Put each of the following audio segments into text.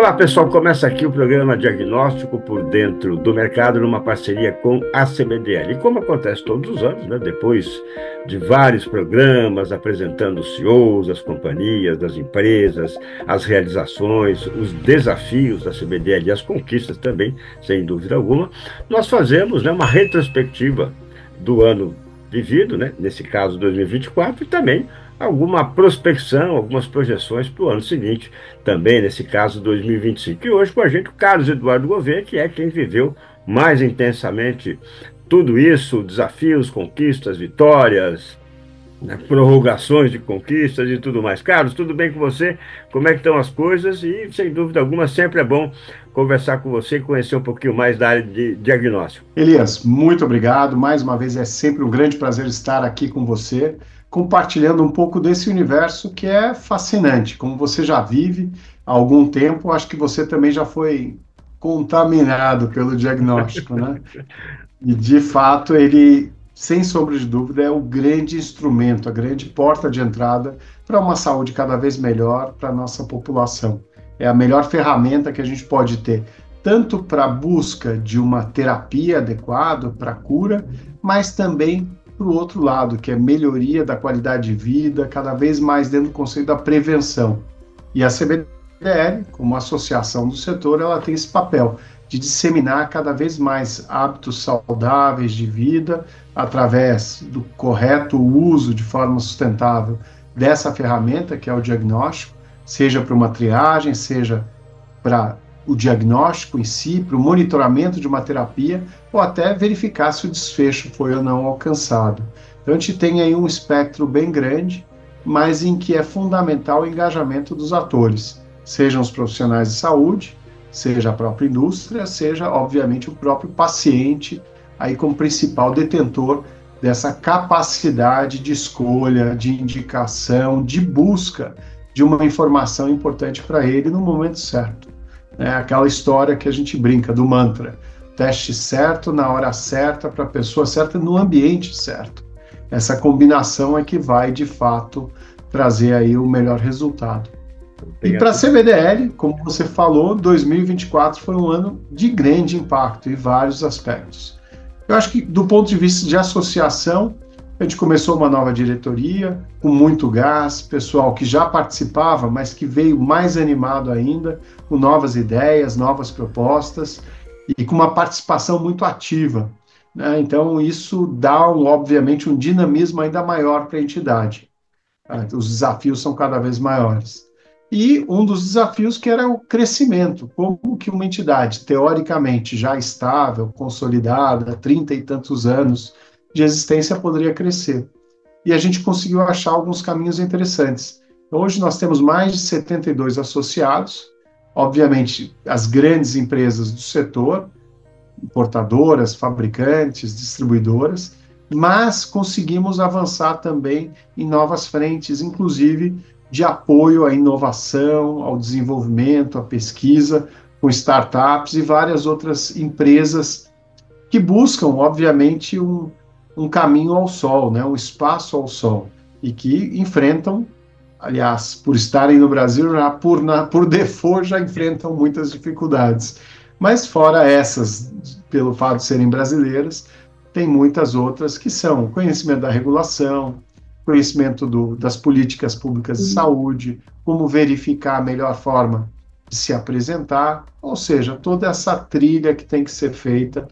Olá, pessoal. Começa aqui o programa Diagnóstico por Dentro do Mercado, numa parceria com a CBDL. E como acontece todos os anos, né, depois de vários programas apresentando os CEOs, as companhias, as empresas, as realizações, os desafios da CBDL e as conquistas também, sem dúvida alguma, nós fazemos, né, uma retrospectiva do ano vivido, né, nesse caso 2024, e também alguma prospecção, algumas projeções para o ano seguinte, também nesse caso 2025. E hoje com a gente o Carlos Eduardo Gouveia, que é quem viveu mais intensamente tudo isso, desafios, conquistas, vitórias, né, prorrogações de conquistas e tudo mais. Carlos, tudo bem com você? Como é que estão as coisas? E, sem dúvida alguma, sempre é bom conversar com você e conhecer um pouquinho mais da área de diagnóstico. Elias, muito obrigado. Mais uma vez é sempre um grande prazer estar aqui com você, compartilhando um pouco desse universo que é fascinante. Como você já vive há algum tempo, acho que você também já foi contaminado pelo diagnóstico, né? E, de fato, ele, sem sombra de dúvida, é o grande instrumento, a grande porta de entrada para uma saúde cada vez melhor para a nossa população. É a melhor ferramenta que a gente pode ter, tanto para a busca de uma terapia adequada, para a cura, mas também para o outro lado, que é melhoria da qualidade de vida, cada vez mais dentro do conceito da prevenção. E a CBDL, como associação do setor, ela tem esse papel de disseminar cada vez mais hábitos saudáveis de vida através do correto uso de forma sustentável dessa ferramenta, que é o diagnóstico, seja para uma triagem, seja para o diagnóstico em si, para o monitoramento de uma terapia, ou até verificar se o desfecho foi ou não alcançado. Então, a gente tem aí um espectro bem grande, mas em que é fundamental o engajamento dos atores, sejam os profissionais de saúde, seja a própria indústria, seja, obviamente, o próprio paciente, aí como principal detentor dessa capacidade de escolha, de indicação, de busca de uma informação importante para ele no momento certo. É aquela história que a gente brinca do mantra: teste certo, na hora certa, para a pessoa certa, no ambiente certo. Essa combinação é que vai, de fato, trazer aí o melhor resultado. E para a CBDL, como você falou, 2024 foi um ano de grande impacto em vários aspectos. Eu acho que, do ponto de vista de associação, a gente começou uma nova diretoria, com muito gás, pessoal que já participava, mas que veio mais animado ainda, com novas ideias, novas propostas, e com uma participação muito ativa, né? Então, isso dá, obviamente, um dinamismo ainda maior para a entidade. Os desafios são cada vez maiores. E um dos desafios que era o crescimento, como que uma entidade teoricamente já estável, consolidada, há 30 e tantos anos de existência poderia crescer. E a gente conseguiu achar alguns caminhos interessantes. Hoje nós temos mais de 72 associados, obviamente as grandes empresas do setor, importadoras, fabricantes, distribuidoras, mas conseguimos avançar também em novas frentes, inclusive de apoio à inovação, ao desenvolvimento, à pesquisa, com startups e várias outras empresas que buscam, obviamente, um caminho ao sol, né, um espaço ao sol, e que enfrentam, aliás, por estarem no Brasil, já por default, já enfrentam muitas dificuldades. Mas fora essas, pelo fato de serem brasileiras, tem muitas outras que são conhecimento da regulação, conhecimento das políticas públicas de saúde, como verificar a melhor forma de se apresentar, ou seja, toda essa trilha que tem que ser feita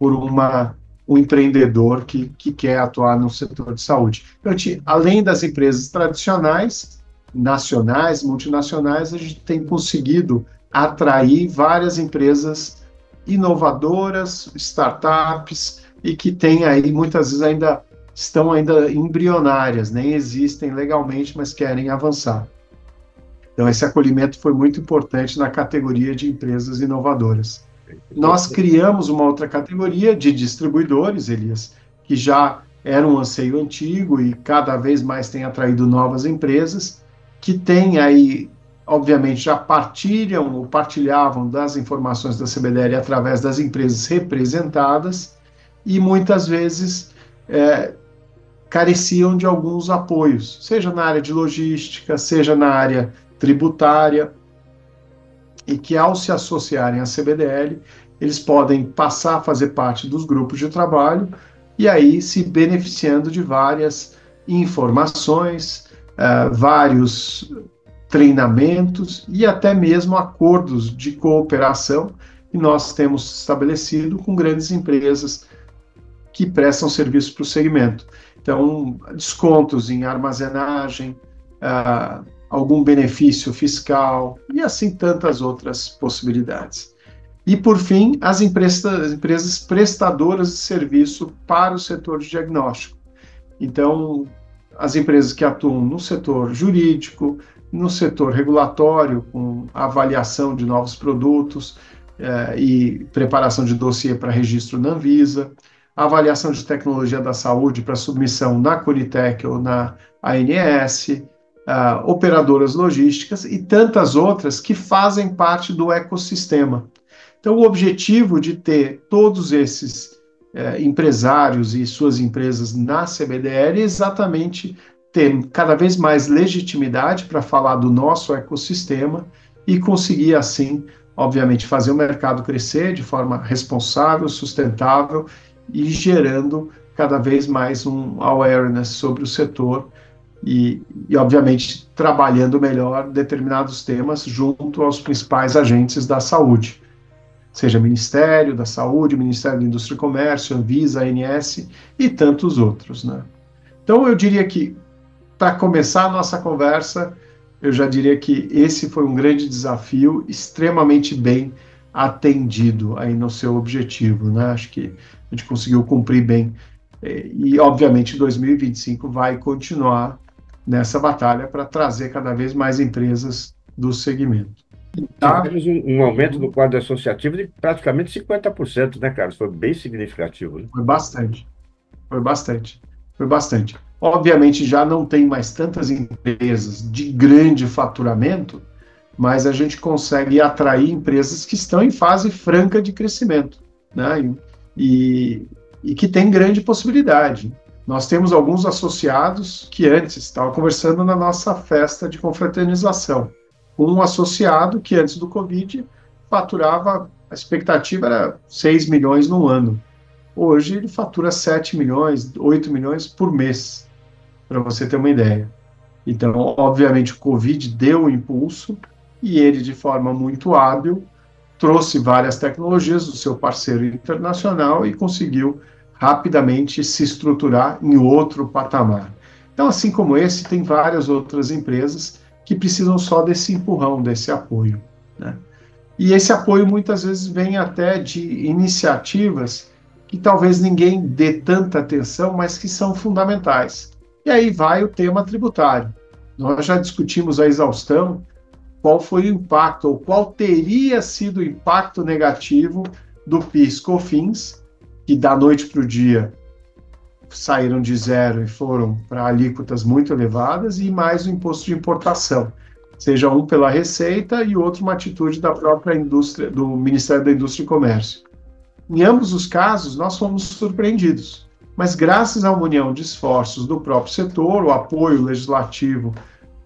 por um empreendedor que quer atuar no setor de saúde. Então, além das empresas tradicionais, nacionais, multinacionais, a gente tem conseguido atrair várias empresas inovadoras, startups, e que têm aí, muitas vezes estão ainda embrionárias, nem existem legalmente, mas querem avançar. Então, esse acolhimento foi muito importante na categoria de empresas inovadoras. Nós criamos uma outra categoria de distribuidores, Elias, que já era um anseio antigo e cada vez mais tem atraído novas empresas, que têm aí, obviamente, já partilham ou partilhavam das informações da CBDL através das empresas representadas e muitas vezes careciam de alguns apoios, seja na área de logística, seja na área tributária. e que, ao se associarem à CBDL, eles podem passar a fazer parte dos grupos de trabalho e aí se beneficiando de várias informações, vários treinamentos e até mesmo acordos de cooperação que nós temos estabelecido com grandes empresas que prestam serviço para o segmento. Então, descontos em armazenagem, algum benefício fiscal e assim tantas outras possibilidades. E, por fim, as empresas prestadoras de serviço para o setor de diagnóstico. Então, as empresas que atuam no setor jurídico, no setor regulatório, com avaliação de novos produtos e preparação de dossiê para registro na Anvisa, avaliação de tecnologia da saúde para submissão na Conitec ou na ANS, operadoras logísticas e tantas outras que fazem parte do ecossistema. Então, o objetivo de ter todos esses empresários e suas empresas na CBDL é exatamente ter cada vez mais legitimidade para falar do nosso ecossistema e conseguir, assim, obviamente, fazer o mercado crescer de forma responsável, sustentável e gerando cada vez mais um awareness sobre o setor e, obviamente, trabalhando melhor determinados temas junto aos principais agentes da saúde, seja Ministério da Saúde, Ministério da Indústria e Comércio, Anvisa, ANS e tantos outros, né? Então, eu diria que, para começar a nossa conversa, eu já diria que esse foi um grande desafio, extremamente bem atendido aí no seu objetivo, né? Acho que a gente conseguiu cumprir bem. E, obviamente, 2025 vai continuar nessa batalha para trazer cada vez mais empresas do segmento. Tá? Tivemos um aumento no quadro associativo de praticamente 50%, né, Carlos? Foi bem significativo, né? Foi bastante. Obviamente, já não tem mais tantas empresas de grande faturamento, mas a gente consegue atrair empresas que estão em fase franca de crescimento, né? E que tem grande possibilidade. Nós temos alguns associados que antes estavam conversando na nossa festa de confraternização. Um associado que antes do Covid faturava, a expectativa era 6 milhões no ano. Hoje ele fatura 7 milhões, 8 milhões por mês, para você ter uma ideia. Então, obviamente, o Covid deu um impulso e ele, de forma muito hábil, trouxe várias tecnologias do seu parceiro internacional e conseguiu rapidamente se estruturar em outro patamar. Então, assim como esse, tem várias outras empresas que precisam só desse empurrão, desse apoio, né? E esse apoio muitas vezes vem até de iniciativas que talvez ninguém dê tanta atenção, mas que são fundamentais. E aí vai o tema tributário. Nós já discutimos a exaustão qual foi o impacto, ou qual teria sido o impacto negativo do PIS/COFINS, que da noite para o dia saíram de zero e foram para alíquotas muito elevadas, e mais o imposto de importação, seja um pela Receita e outro uma atitude da própria indústria, do Ministério da Indústria e Comércio. Em ambos os casos, nós fomos surpreendidos, mas graças a uma união de esforços do próprio setor, o apoio legislativo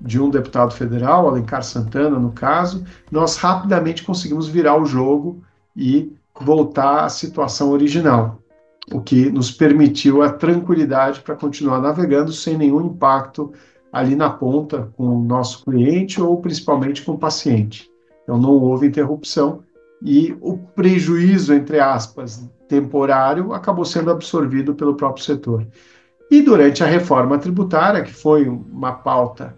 de um deputado federal, Alencar Santana, no caso, nós rapidamente conseguimos virar o jogo e voltar à situação original, o que nos permitiu a tranquilidade para continuar navegando sem nenhum impacto ali na ponta com o nosso cliente ou principalmente com o paciente. Então não houve interrupção e o prejuízo, entre aspas, temporário, acabou sendo absorvido pelo próprio setor. E durante a reforma tributária, que foi uma pauta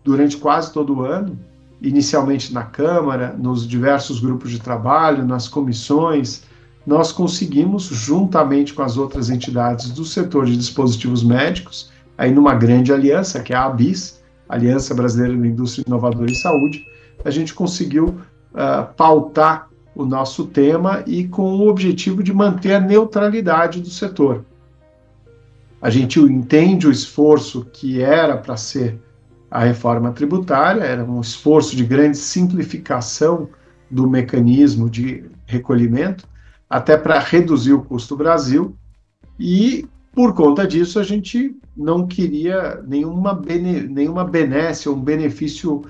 durante quase todo o ano, inicialmente na Câmara, nos diversos grupos de trabalho, nas comissões, nós conseguimos, juntamente com as outras entidades do setor de dispositivos médicos, aí numa grande aliança, que é a ABIS, Aliança Brasileira da Indústria Inovadora em Saúde, a gente conseguiu pautar o nosso tema e com o objetivo de manter a neutralidade do setor. A gente entende o esforço que era para ser a reforma tributária, era um esforço de grande simplificação do mecanismo de recolhimento, até para reduzir o custo do Brasil, e por conta disso a gente não queria nenhuma benesse ou um benefício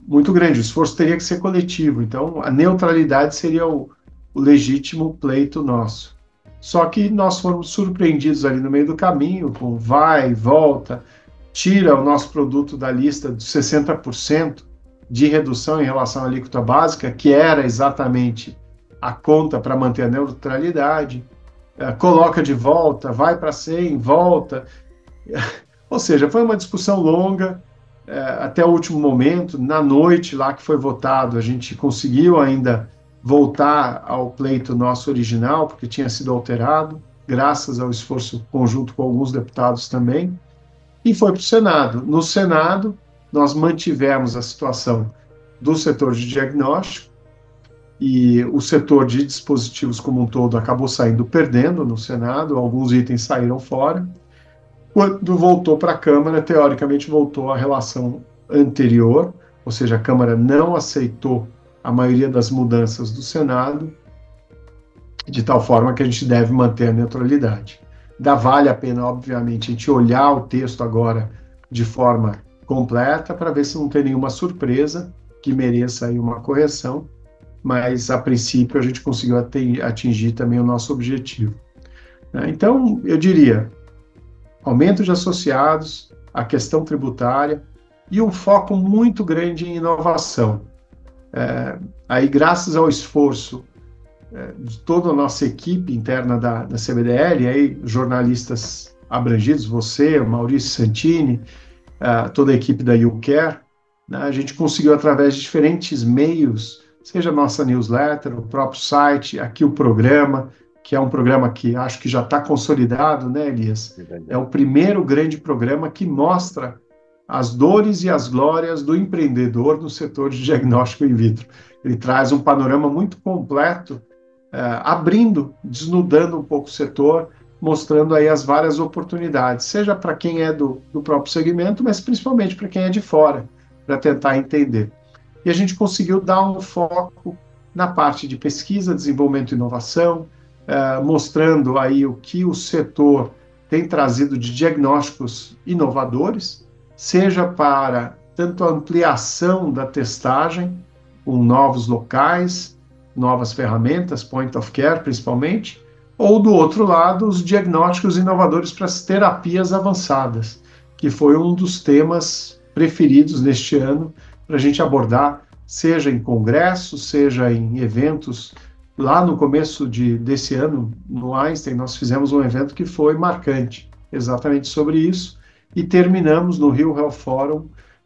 muito grande, o esforço teria que ser coletivo, então a neutralidade seria o legítimo pleito nosso. Só que nós fomos surpreendidos ali no meio do caminho, com vai, volta, tira o nosso produto da lista de 60% de redução em relação à alíquota básica, que era exatamente a conta para manter a neutralidade, coloca de volta, vai para 100, volta. Ou seja, foi uma discussão longa, até o último momento. Na noite lá que foi votado, a gente conseguiu ainda voltar ao pleito nosso original, porque tinha sido alterado, graças ao esforço conjunto com alguns deputados também, e foi para o Senado. No Senado, nós mantivemos a situação do setor de diagnóstico, e o setor de dispositivos como um todo acabou saindo perdendo no Senado, alguns itens saíram fora. Quando voltou para a Câmara, teoricamente voltou à relação anterior, ou seja, a Câmara não aceitou a maioria das mudanças do Senado, de tal forma que a gente deve manter a neutralidade. Vale a pena, obviamente, a gente olhar o texto agora de forma completa para ver se não tem nenhuma surpresa que mereça aí uma correção, mas a princípio a gente conseguiu atingir também o nosso objetivo. Então, eu diria, aumento de associados, a questão tributária e um foco muito grande em inovação. Aí, graças ao esforço de toda a nossa equipe interna da CBDL, aí, jornalistas abrangidos, você, o Maurício Santini, toda a equipe da YouCare, né, a gente conseguiu, através de diferentes meios, seja a nossa newsletter, o próprio site, aqui o programa, que é um programa que acho que já está consolidado, né, Elias? É o primeiro grande programa que mostra as dores e as glórias do empreendedor no setor de diagnóstico in vitro. Ele traz um panorama muito completo, abrindo, desnudando um pouco o setor, mostrando aí as várias oportunidades, seja para quem é do próprio segmento, mas principalmente para quem é de fora, para tentar entender. E a gente conseguiu dar um foco na parte de pesquisa, desenvolvimento e inovação, mostrando aí o que o setor tem trazido de diagnósticos inovadores, seja para tanto a ampliação da testagem, com novos locais, novas ferramentas, point of care principalmente, ou do outro lado, os diagnósticos inovadores para as terapias avançadas, que foi um dos temas preferidos neste ano para a gente abordar, seja em congressos, seja em eventos. Lá no começo desse ano, no Einstein, nós fizemos um evento que foi marcante, exatamente sobre isso, e terminamos no Rio Health Forum,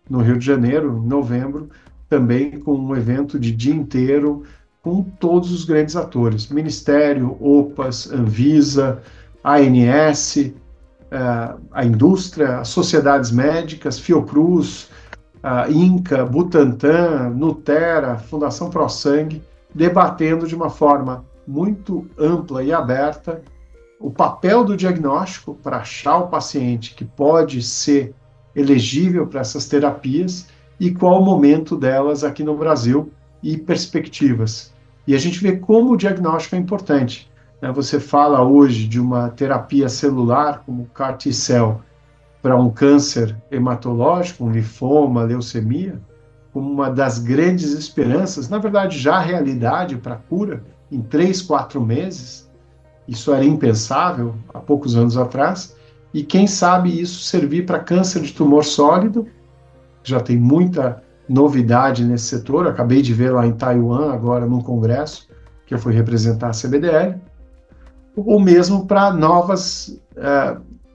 no Rio de Janeiro, em novembro, também com um evento de dia inteiro, com todos os grandes atores, Ministério, OPAS, Anvisa, ANS, a indústria, as sociedades médicas, Fiocruz, INCA, Butantan, Nutera, Fundação ProSangue, debatendo de uma forma muito ampla e aberta o papel do diagnóstico para achar o paciente que pode ser elegível para essas terapias e qual o momento delas aqui no Brasil e perspectivas. E a gente vê como o diagnóstico é importante. Você fala hoje de uma terapia celular, como o CAR T-cell, para um câncer hematológico, um linfoma, leucemia, como uma das grandes esperanças, na verdade já realidade para a cura, em 3, 4 meses. Isso era impensável há poucos anos atrás, e quem sabe isso servir para câncer de tumor sólido, já tem muita novidade nesse setor, acabei de ver lá em Taiwan, agora num congresso, que eu fui representar a CBDL, ou mesmo para novas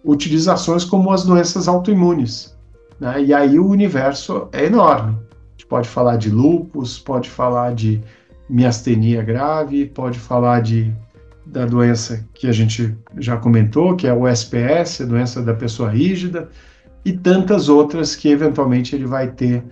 utilizações como as doenças autoimunes, né? E aí o universo é enorme. A gente pode falar de lúpus, pode falar de miastenia grave, pode falar da doença que a gente já comentou, que é o SPS, a doença da pessoa rígida, e tantas outras que eventualmente ele vai ter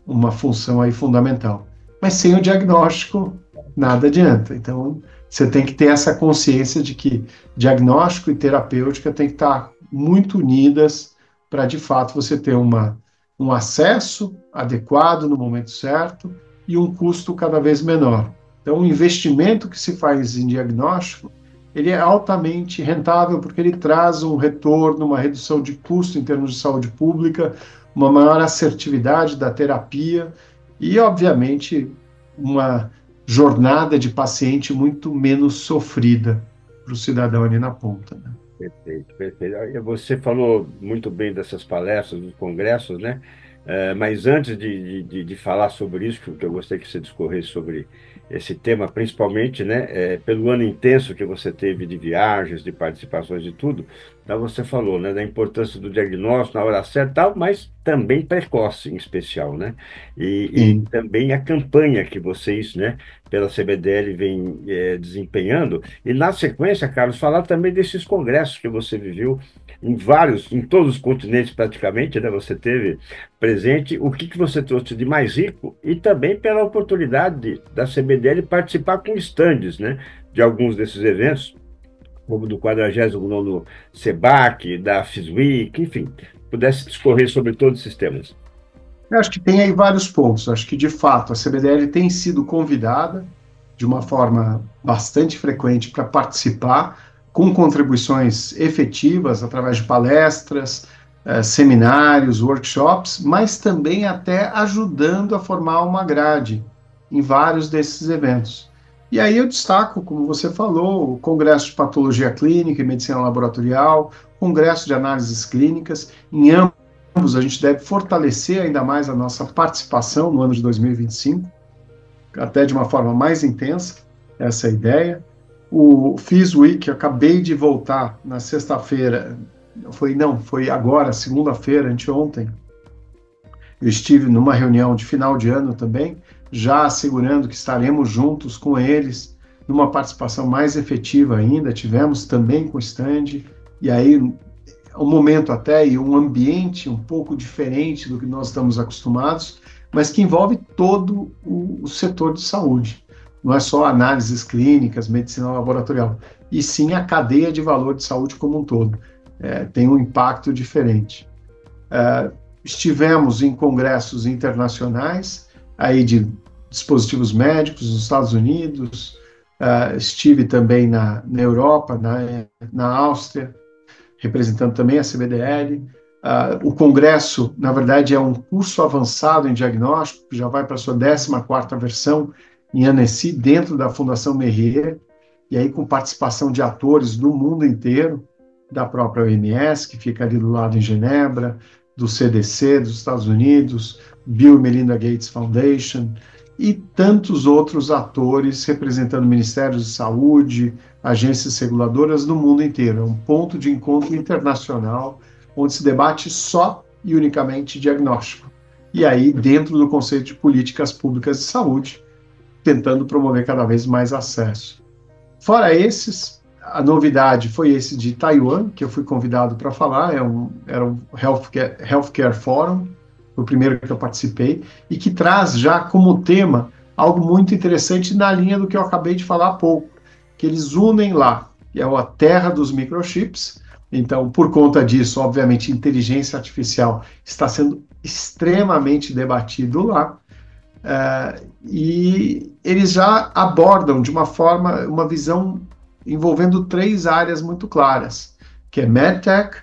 uma função aí fundamental. Mas sem o diagnóstico, nada adianta. Então, você tem que ter essa consciência de que diagnóstico e terapêutica tem que estar muito unidas para, de fato, você ter um acesso adequado no momento certo e um custo cada vez menor. Então, o investimento que se faz em diagnóstico, ele é altamente rentável porque ele traz um retorno, uma redução de custo em termos de saúde pública, uma maior assertividade da terapia e, obviamente, uma jornada de paciente muito menos sofrida para o cidadão ali na ponta, né? Perfeito, perfeito. Aí você falou muito bem dessas palestras, dos congressos, né? Mas antes de falar sobre isso, que eu gostaria que você discorresse sobre esse tema, principalmente, né? Pelo ano intenso que você teve de viagens, de participações de tudo, então você falou, né? Da importância do diagnóstico na hora certa, e tal, mas também precoce, em especial, né? E Sim. também a campanha que vocês, né? Pela CBDL vem desempenhando. E na sequência, Carlos, falar também desses congressos que você viveu em todos os continentes praticamente, né? Você teve presente, o que você trouxe de mais rico e também pela oportunidade da CBDL participar com estandes, né? De alguns desses eventos, como do 49º SEBAC, da FISWEEK, enfim, pudesse discorrer sobre todos esses temas. Eu acho que tem aí vários pontos. Eu acho que, de fato, a CBDL tem sido convidada de uma forma bastante frequente para participar, com contribuições efetivas através de palestras, seminários, workshops, mas também até ajudando a formar uma grade em vários desses eventos. E aí eu destaco, como você falou, o Congresso de Patologia Clínica e Medicina Laboratorial, Congresso de Análises Clínicas, em ambos a gente deve fortalecer ainda mais a nossa participação no ano de 2025, até de uma forma mais intensa, essa é a ideia. O FISWEEK, acabei de voltar na sexta-feira, foi agora, segunda-feira, anteontem, eu estive numa reunião de final de ano também, já assegurando que estaremos juntos com eles, numa participação mais efetiva ainda, tivemos também com o stand, e aí um momento até e um ambiente um pouco diferente do que nós estamos acostumados, mas que envolve todo o setor de saúde. Não é só análises clínicas, medicina laboratorial, e sim a cadeia de valor de saúde como um todo. Tem um impacto diferente. Estivemos em congressos internacionais, aí de dispositivos médicos nos Estados Unidos, estive também na Europa, na Áustria, representando também a CBDL. O congresso, na verdade, é um curso avançado em diagnóstico, que já vai para a sua 14ª versão em Annecy, dentro da Fundação Merrier, e aí com participação de atores do mundo inteiro, da própria OMS, que fica ali do lado em Genebra, do CDC dos Estados Unidos, Bill e Melinda Gates Foundation, e tantos outros atores representando ministérios de saúde, agências reguladoras do mundo inteiro. É um ponto de encontro internacional onde se debate só e unicamente diagnóstico. E aí, dentro do conceito de políticas públicas de saúde, tentando promover cada vez mais acesso. Fora esses, a novidade foi esse de Taiwan, que eu fui convidado para falar, era um Healthcare Forum, foi o primeiro que eu participei, e que traz já como tema algo muito interessante na linha do que eu acabei de falar há pouco, que eles unem lá, que é a terra dos microchips. Então, por conta disso, obviamente, inteligência artificial está sendo extremamente debatido lá, e eles já abordam de uma forma, uma visão envolvendo 3 áreas muito claras, que é MedTech,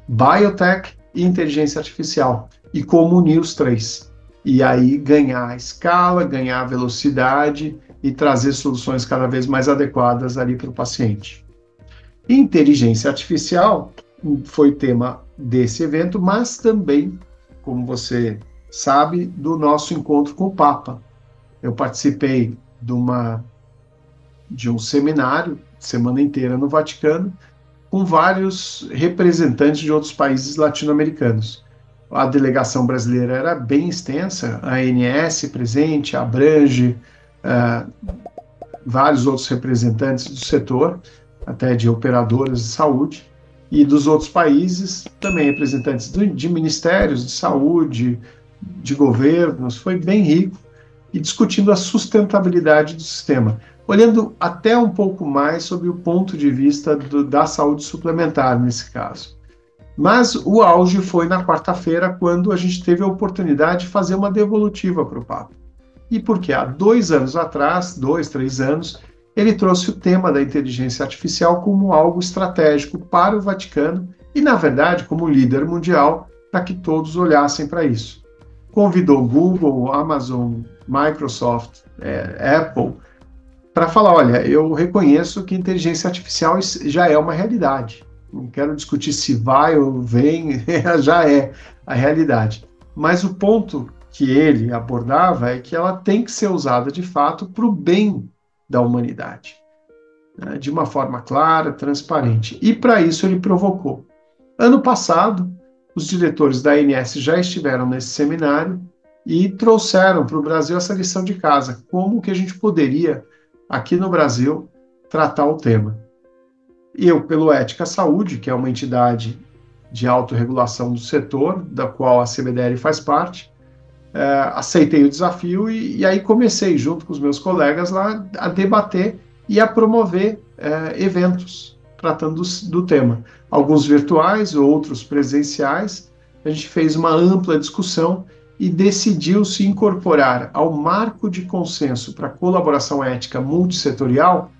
Biotech e Inteligência Artificial, e como unir os 3. E aí ganhar escala, ganhar velocidade e trazer soluções cada vez mais adequadas ali para o paciente. Inteligência Artificial foi tema desse evento, mas também, como você sabe, do nosso encontro com o Papa. Eu participei de um seminário, semana inteira no Vaticano, com vários representantes de outros países latino-americanos. A delegação brasileira era bem extensa, a ANS presente, a Abrange, vários outros representantes do setor, até de operadoras de saúde, e dos outros países, também representantes de ministérios de saúde, de governos, foi bem rico, e discutindo a sustentabilidade do sistema, olhando até um pouco mais sobre o ponto de vista da saúde suplementar, nesse caso. Mas o auge foi na quarta-feira, quando a gente teve a oportunidade de fazer uma devolutiva para o Papa. E porque há 2 anos atrás, 2, 3 anos, ele trouxe o tema da inteligência artificial como algo estratégico para o Vaticano e, na verdade, como líder mundial, para que todos olhassem para isso. Convidou Google, Amazon, Microsoft, Apple, para falar, olha, eu reconheço que inteligência artificial já é uma realidade. Não quero discutir se vai ou vem, já é a realidade. Mas o ponto que ele abordava é que ela tem que ser usada de fato para o bem da humanidade, né, de uma forma clara, transparente. E para isso ele provocou. Ano passado, os diretores da ANS já estiveram nesse seminário e trouxeram para o Brasil essa lição de casa, como que a gente poderia, aqui no Brasil, tratar o tema. E eu, pelo Ética Saúde, que é uma entidade de autorregulação do setor, da qual a CBDL faz parte, aceitei o desafio e aí comecei, junto com os meus colegas lá, a debater e a promover eventos tratando do tema. Alguns virtuais, outros presenciais. A gente fez uma ampla discussão e decidiu se incorporar ao marco de consenso para colaboração ética multissetorial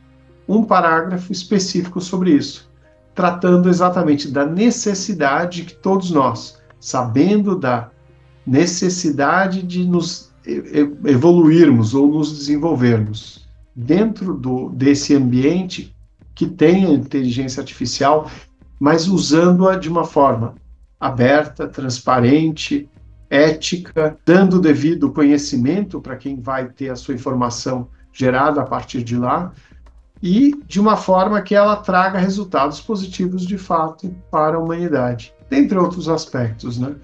um parágrafo específico sobre isso, tratando exatamente da necessidade que todos nós, sabendo da necessidade de nos evoluirmos ou nos desenvolvermos dentro desse ambiente que tem a inteligência artificial, mas usando-a de uma forma aberta, transparente, ética, dando o devido conhecimento para quem vai ter a sua informação gerada a partir de lá, e de uma forma que ela traga resultados positivos de fato para a humanidade, dentre outros aspectos, né?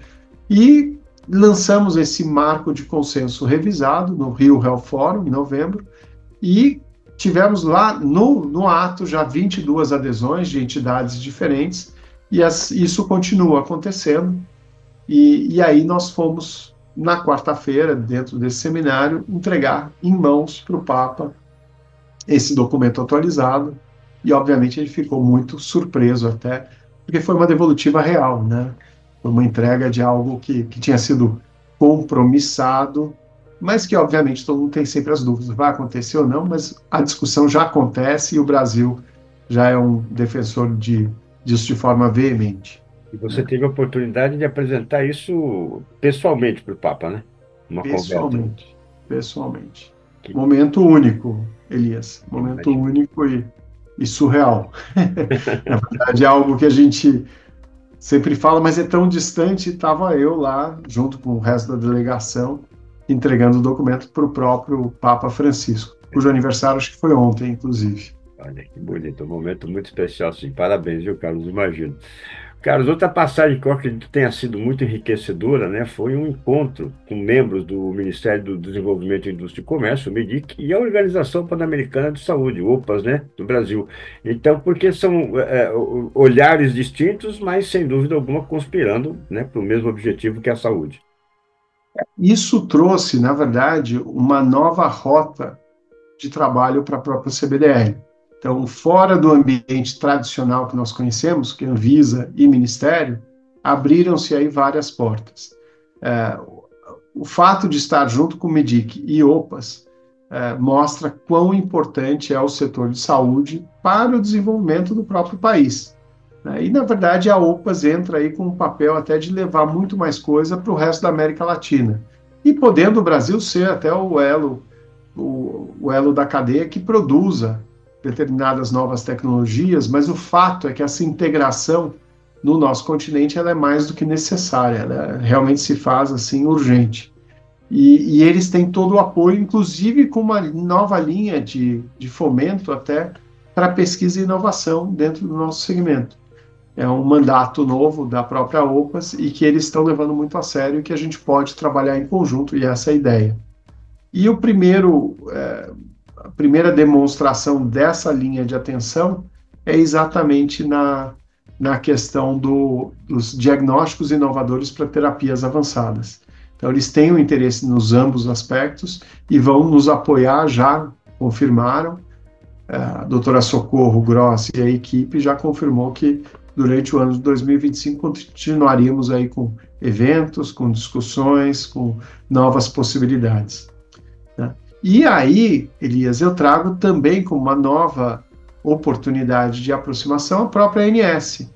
E lançamos esse marco de consenso revisado no Rio Health Forum, em novembro, e tivemos lá no ato já 22 adesões de entidades diferentes, e isso continua acontecendo, e aí nós fomos, na quarta-feira, dentro desse seminário, entregar em mãos para o Papa esse documento atualizado, e obviamente ele ficou muito surpreso até, porque foi uma devolutiva real, né? Foi uma entrega de algo que tinha sido compromissado, mas que obviamente todo mundo tem sempre as dúvidas, vai acontecer ou não, mas a discussão já acontece e o Brasil já é um defensor disso de forma veemente. E você teve a oportunidade de apresentar isso pessoalmente para o Papa, né? Uma Pessoalmente. Que... Momento único, Elias. Momento único e surreal. Na verdade, é algo que a gente sempre fala, mas é tão distante. Estava eu lá, junto com o resto da delegação, entregando o documento para o próprio Papa Francisco, cujo aniversário acho que foi ontem, inclusive. Olha, que bonito, um momento muito especial, sim. Parabéns, viu, Carlos? Imagino. Carlos, outra passagem que eu acredito tenha sido muito enriquecedora, né, foi um encontro com membros do Ministério do Desenvolvimento, Indústria e Comércio, o MEDIC, e a Organização Pan-Americana de Saúde, OPAS, né, do Brasil. Então, porque são olhares distintos, mas sem dúvida alguma conspirando, né, para o mesmo objetivo que é a saúde. Isso trouxe, na verdade, uma nova rota de trabalho para a própria CBDL. Então, fora do ambiente tradicional que nós conhecemos, que é Anvisa e Ministério, abriram-se aí várias portas. O fato de estar junto com o MEDIC e OPAS mostra quão importante é o setor de saúde para o desenvolvimento do próprio país. E, na verdade, a OPAS entra aí com um papel até de levar muito mais coisa para o resto da América Latina. E podendo o Brasil ser até o elo da cadeia que produza determinadas novas tecnologias, mas o fato é que essa integração no nosso continente ela é mais do que necessária, ela realmente se faz assim urgente. E eles têm todo o apoio, inclusive com uma nova linha de fomento até para pesquisa e inovação dentro do nosso segmento. É um mandato novo da própria OPAS e que eles estão levando muito a sério e que a gente pode trabalhar em conjunto, e essa é a ideia. E a primeira demonstração dessa linha de atenção é exatamente na questão dos diagnósticos inovadores para terapias avançadas. Então, eles têm um interesse nos ambos aspectos e vão nos apoiar, já confirmaram. A doutora Socorro Grossi e a equipe já confirmou que durante o ano de 2025 continuaríamos aí com eventos, com discussões, com novas possibilidades. E aí, Elias, eu trago também como uma nova oportunidade de aproximação a própria ANS,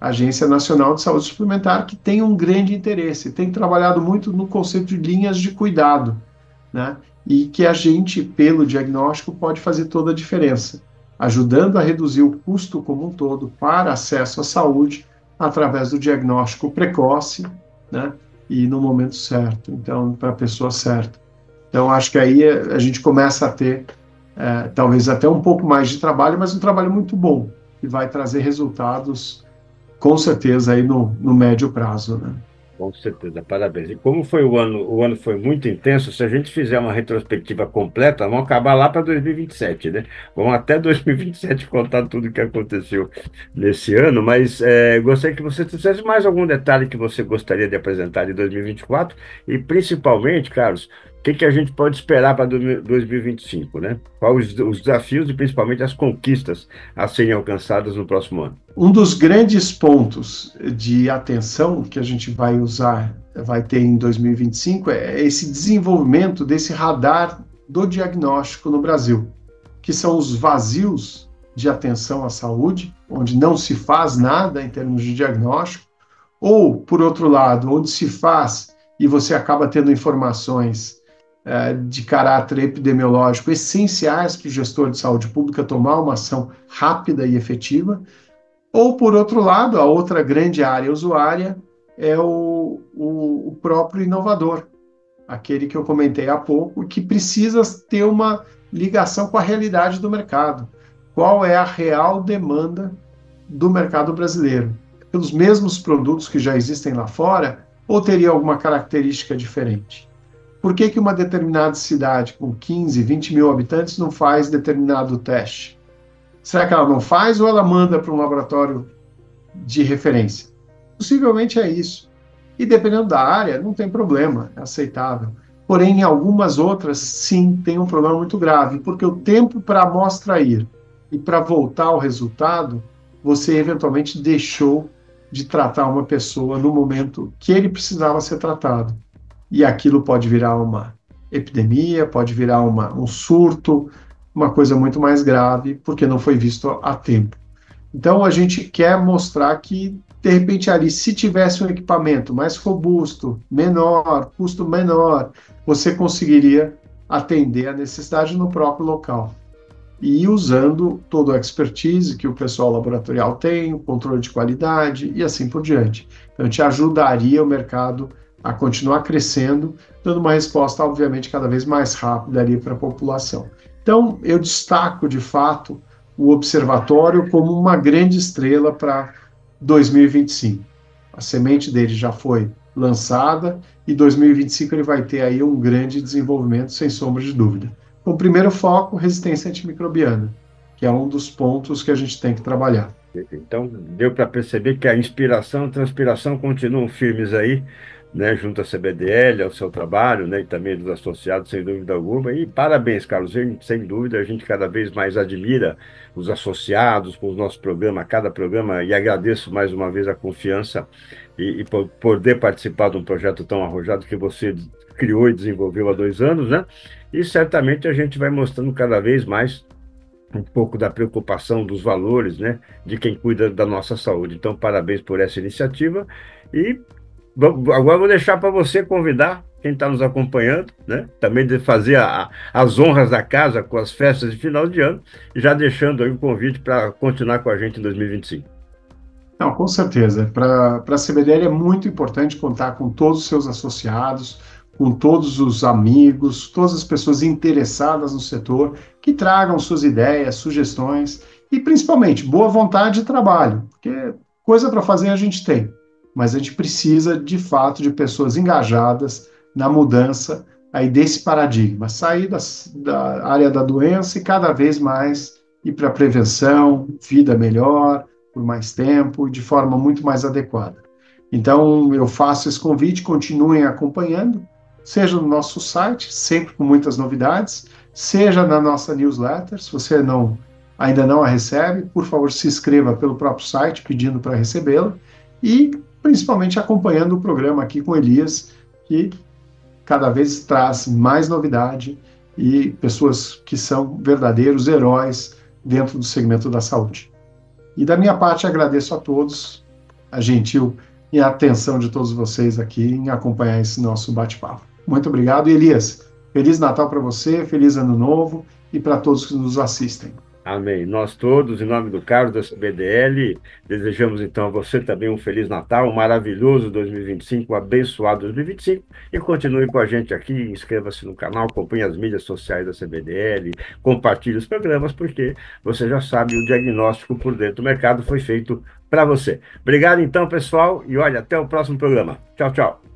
Agência Nacional de Saúde Suplementar, que tem um grande interesse, tem trabalhado muito no conceito de linhas de cuidado, né? E que a gente, pelo diagnóstico, pode fazer toda a diferença, ajudando a reduzir o custo como um todo para acesso à saúde através do diagnóstico precoce, né? E no momento certo, então, para a pessoa certa. Então, acho que aí a gente começa a ter, talvez até um pouco mais de trabalho, mas um trabalho muito bom, que vai trazer resultados, com certeza, aí no médio prazo, né? Com certeza, parabéns. E como foi o ano foi muito intenso, se a gente fizer uma retrospectiva completa, vamos acabar lá para 2027, né? Vamos até 2027 contar tudo o que aconteceu nesse ano, mas gostaria que você trouxesse mais algum detalhe que você gostaria de apresentar de 2024 e principalmente, Carlos, o que que a gente pode esperar para 2025, né? Quais os desafios e principalmente as conquistas a serem alcançadas no próximo ano? Um dos grandes pontos de atenção que a gente vai usar, vai ter em 2025, é esse desenvolvimento desse radar do diagnóstico no Brasil, que são os vazios de atenção à saúde, onde não se faz nada em termos de diagnóstico, ou, por outro lado, onde se faz e você acaba tendo informações de caráter epidemiológico essenciais para o gestor de saúde pública tomar uma ação rápida e efetiva. Ou, por outro lado, a outra grande área usuária é o próprio inovador, aquele que eu comentei há pouco, que precisa ter uma ligação com a realidade do mercado. Qual é a real demanda do mercado brasileiro? Pelos mesmos produtos que já existem lá fora, ou teria alguma característica diferente? Por que uma determinada cidade com 15, 20 mil habitantes não faz determinado teste? Será que ela não faz ou ela manda para um laboratório de referência? Possivelmente é isso. E dependendo da área, não tem problema, é aceitável. Porém, em algumas outras, sim, tem um problema muito grave, porque o tempo para a amostra ir e para voltar ao resultado, você eventualmente deixou de tratar uma pessoa no momento que ele precisava ser tratado. E aquilo pode virar uma epidemia, pode virar um surto, uma coisa muito mais grave, porque não foi visto a tempo. Então, a gente quer mostrar que, de repente, ali, se tivesse um equipamento mais robusto, menor, custo menor, você conseguiria atender a necessidade no próprio local. E usando toda a expertise que o pessoal laboratorial tem, o controle de qualidade e assim por diante. Então, a gente ajudaria o mercado a continuar crescendo, dando uma resposta, obviamente, cada vez mais rápida ali para a população. Então, eu destaco, de fato, o observatório como uma grande estrela para 2025. A semente dele já foi lançada e 2025 ele vai ter aí um grande desenvolvimento, sem sombra de dúvida. O primeiro foco, resistência antimicrobiana, que é um dos pontos que a gente tem que trabalhar. Então, deu para perceber que a inspiração e a transpiração continuam firmes aí, né, junto à CBDL, ao seu trabalho, né, e também dos associados, sem dúvida alguma. E parabéns, Carlos, sem dúvida, a gente cada vez mais admira os associados com o nosso programa, cada programa, e agradeço mais uma vez a confiança e por poder participar de um projeto tão arrojado que você criou e desenvolveu há 2 anos, né? E certamente a gente vai mostrando cada vez mais um pouco da preocupação dos valores, né, de quem cuida da nossa saúde. Então, parabéns por essa iniciativa e agora vou deixar para você convidar quem está nos acompanhando, né, também de fazer as honras da casa com as festas de final de ano, já deixando aí o convite para continuar com a gente em 2025. Não, com certeza. Para a CBDL é muito importante contar com todos os seus associados, com todos os amigos, todas as pessoas interessadas no setor, que tragam suas ideias, sugestões e, principalmente, boa vontade de trabalho, porque coisa para fazer a gente tem, mas a gente precisa, de fato, de pessoas engajadas na mudança aí desse paradigma, sair da área da doença e cada vez mais ir para a prevenção, vida melhor, por mais tempo e de forma muito mais adequada. Então, eu faço esse convite, continuem acompanhando, seja no nosso site, sempre com muitas novidades, seja na nossa newsletter, se você ainda não a recebe, por favor, se inscreva pelo próprio site, pedindo para recebê-la, e principalmente acompanhando o programa aqui com Elias, que cada vez traz mais novidade e pessoas que são verdadeiros heróis dentro do segmento da saúde. E da minha parte, agradeço a todos a gentil e a atenção de todos vocês aqui em acompanhar esse nosso bate-papo. Muito obrigado. E Elias, Feliz Natal para você, Feliz Ano Novo e para todos que nos assistem. Amém. Nós todos, em nome do Carlos da CBDL, desejamos então a você também um Feliz Natal, um maravilhoso 2025, um abençoado 2025 e continue com a gente aqui, inscreva-se no canal, acompanhe as mídias sociais da CBDL, compartilhe os programas, porque você já sabe, o diagnóstico por dentro do mercado foi feito para você. Obrigado então, pessoal, e olha, até o próximo programa. Tchau, tchau.